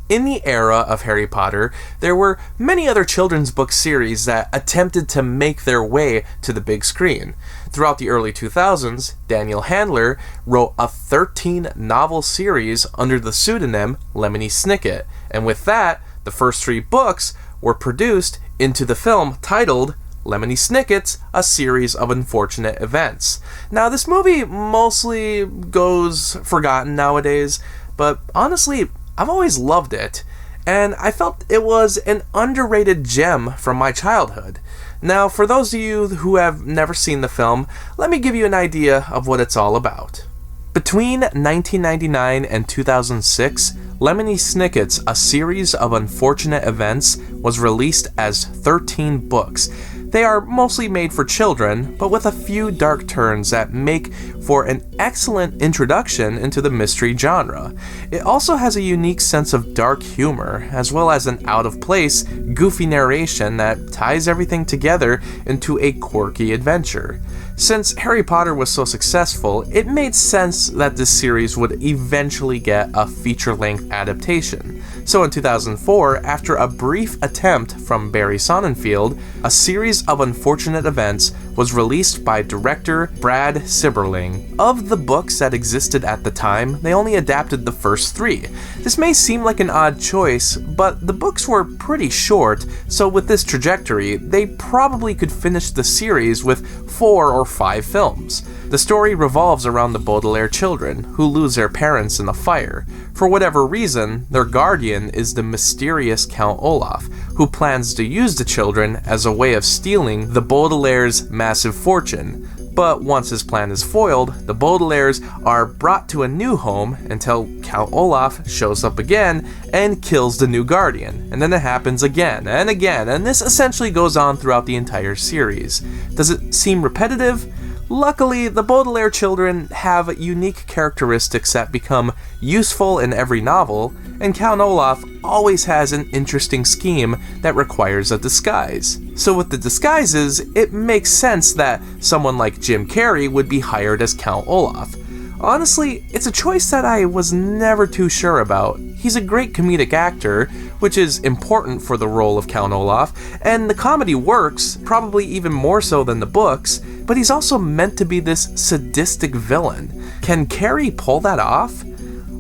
In the era of Harry Potter, there were many other children's book series that attempted to make their way to the big screen. Throughout the early 2000s, Daniel Handler wrote a 13-novel series under the pseudonym Lemony Snicket, and with that, the first 3 books were produced into the film titled Lemony Snicket's A Series of Unfortunate Events. Now, this movie mostly goes forgotten nowadays, but honestly, I've always loved it, and I felt it was an underrated gem from my childhood. Now, for those of you who have never seen the film, let me give you an idea of what it's all about. Between 1999 and 2006, Lemony Snicket's A Series of Unfortunate Events was released as 13 books. They are mostly made for children, but with a few dark turns that make for an excellent introduction into the mystery genre. It also has a unique sense of dark humor, as well as an out-of-place, goofy narration that ties everything together into a quirky adventure. Since Harry Potter was so successful, it made sense that this series would eventually get a feature-length adaptation. So in 2004, after a brief attempt from Barry Sonnenfeld, A Series of Unfortunate Events was released by director Brad Sibberling. Of the books that existed at the time, they only adapted the first 3. This may seem like an odd choice, but the books were pretty short, so with this trajectory, they probably could finish the series with 4 or 5 films. The story revolves around the Baudelaire children, who lose their parents in a fire. For whatever reason, their guardian is the mysterious Count Olaf, who plans to use the children as a way of stealing the Baudelaire's massive fortune. But once his plan is foiled, the Baudelaires are brought to a new home until Count Olaf shows up again and kills the new guardian. And then it happens again and again, and this essentially goes on throughout the entire series. Does it seem repetitive? Luckily, the Baudelaire children have unique characteristics that become useful in every novel, and Count Olaf always has an interesting scheme that requires a disguise. So with the disguises, it makes sense that someone like Jim Carrey would be hired as Count Olaf. Honestly, it's a choice that I was never too sure about. He's a great comedic actor, which is important for the role of Count Olaf, and the comedy works, probably even more so than the books, but he's also meant to be this sadistic villain. Can Carrey pull that off?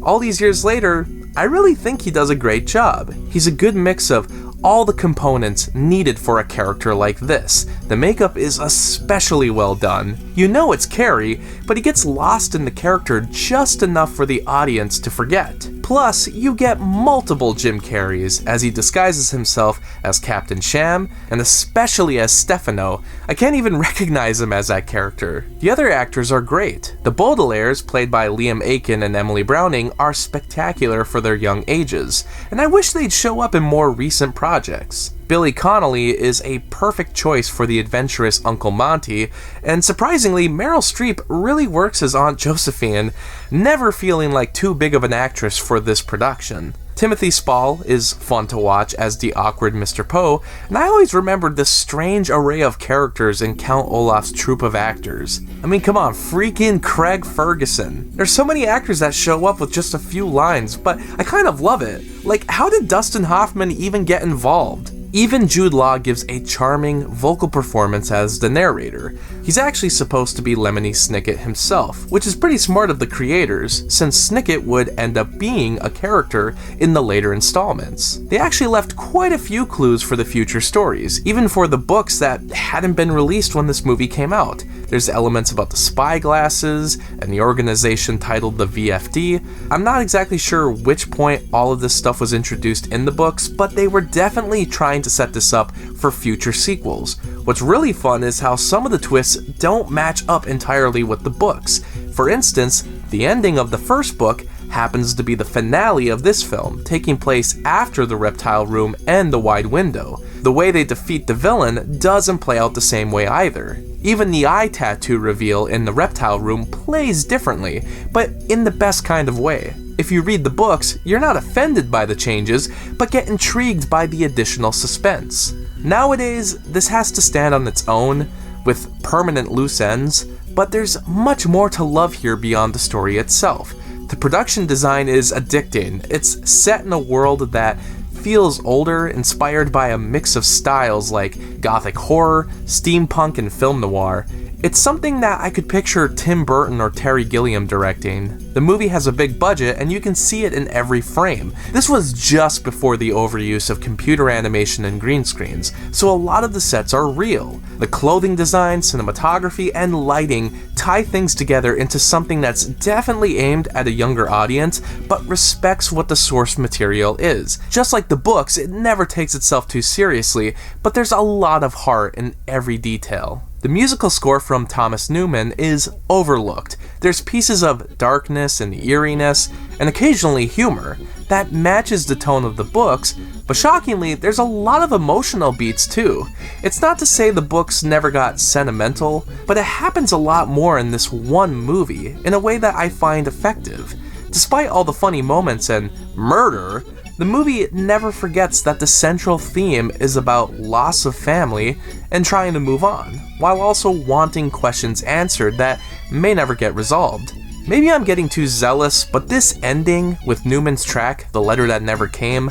All these years later, I really think he does a great job. He's a good mix of all the components needed for a character like this. The makeup is especially well done. You know it's Carrey, but he gets lost in the character just enough for the audience to forget. Plus, you get multiple Jim Carreys as he disguises himself as Captain Sham, and especially as Stefano. I can't even recognize him as that character. The other actors are great. The Baudelaires, played by Liam Aiken and Emily Browning, are spectacular for their young ages, and I wish they'd show up in more recent projects. Billy Connolly is a perfect choice for the adventurous Uncle Monty, and surprisingly, Meryl Streep really works as Aunt Josephine, never feeling like too big of an actress for this production. Timothy Spall is fun to watch as the awkward Mr. Poe, and I always remembered the strange array of characters in Count Olaf's troupe of actors. I mean, come on, freaking Craig Ferguson. There's so many actors that show up with just a few lines, but I kind of love it. Like, how did Dustin Hoffman even get involved? Even Jude Law gives a charming vocal performance as the narrator. He's actually supposed to be Lemony Snicket himself, which is pretty smart of the creators, since Snicket would end up being a character in the later installments. They actually left quite a few clues for the future stories, even for the books that hadn't been released when this movie came out. There's elements about the spy glasses and the organization titled the VFD. I'm not exactly sure which point all of this stuff was introduced in the books, but they were definitely trying to set this up for future sequels. What's really fun is how some of the twists don't match up entirely with the books. For instance, the ending of the first book happens to be the finale of this film, taking place after the reptile room and the wide window. The way they defeat the villain doesn't play out the same way either. Even the eye tattoo reveal in the reptile room plays differently, but in the best kind of way. If you read the books, you're not offended by the changes, but get intrigued by the additional suspense. Nowadays, this has to stand on its own, with permanent loose ends, but there's much more to love here beyond the story itself. The production design is addicting. It's set in a world that feels older, inspired by a mix of styles like gothic horror, steampunk, and film noir. It's something that I could picture Tim Burton or Terry Gilliam directing. The movie has a big budget and you can see it in every frame. This was just before the overuse of computer animation and green screens, so a lot of the sets are real. The clothing design, cinematography, and lighting tie things together into something that's definitely aimed at a younger audience, but respects what the source material is. Just like the books, it never takes itself too seriously, but there's a lot of heart in every detail. The musical score from Thomas Newman is overlooked. There's pieces of darkness and eeriness, and occasionally humor, that matches the tone of the books, but shockingly, there's a lot of emotional beats too. It's not to say the books never got sentimental, but it happens a lot more in this one movie, in a way that I find effective. Despite all the funny moments and murder, the movie never forgets that the central theme is about loss of family and trying to move on, while also wanting questions answered that may never get resolved. Maybe I'm getting too zealous, but this ending with Newman's track, The Letter That Never Came,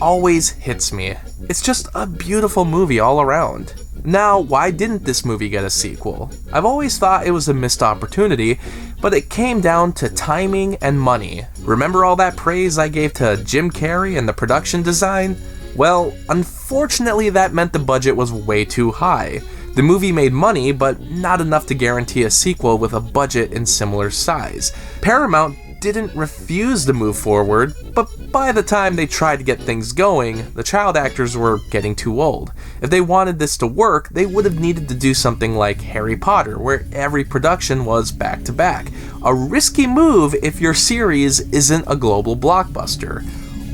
always hits me. It's just a beautiful movie all around. Now, why didn't this movie get a sequel? I've always thought it was a missed opportunity, but it came down to timing and money. Remember all that praise I gave to Jim Carrey and the production design? Well, unfortunately that meant the budget was way too high. The movie made money, but not enough to guarantee a sequel with a budget in similar size. Paramount didn't refuse to move forward, but by the time they tried to get things going, the child actors were getting too old. If they wanted this to work, they would have needed to do something like Harry Potter, where every production was back to back. A risky move if your series isn't a global blockbuster.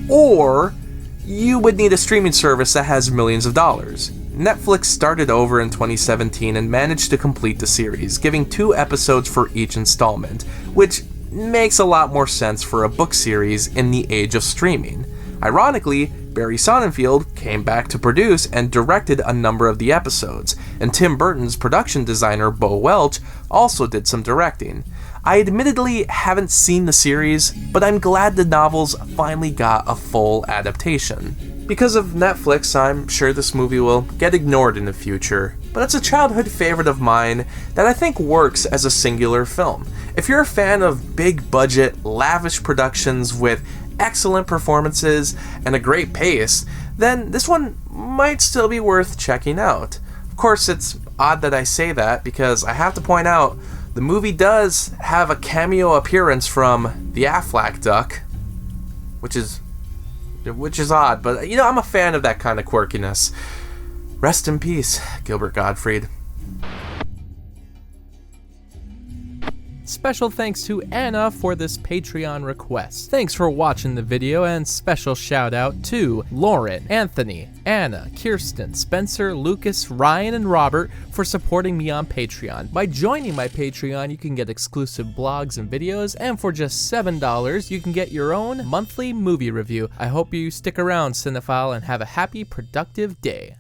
Or you would need a streaming service that has millions of dollars. Netflix started over in 2017 and managed to complete the series, giving 2 episodes for each installment, which makes a lot more sense for a book series in the age of streaming. Ironically, Barry Sonnenfeld came back to produce and directed a number of the episodes, and Tim Burton's production designer Bo Welch also did some directing. I admittedly haven't seen the series, but I'm glad the novels finally got a full adaptation. Because of Netflix, I'm sure this movie will get ignored in the future, but it's a childhood favorite of mine that I think works as a singular film. If you're a fan of big budget, lavish productions with excellent performances and a great pace, then this one might still be worth checking out. Of course, it's odd that I say that because I have to point out the movie does have a cameo appearance from the Aflac Duck, which is odd, but you know, I'm a fan of that kind of quirkiness. Rest in peace, Gilbert Gottfried. Special thanks to Anna for this Patreon request. Thanks for watching the video, and special shout out to Lauren, Anthony, Anna, Kirsten, Spencer, Lucas, Ryan, and Robert for supporting me on Patreon. By joining my Patreon, you can get exclusive blogs and videos, and for just $7, you can get your own monthly movie review. I hope you stick around, cinephile, and have a happy, productive day.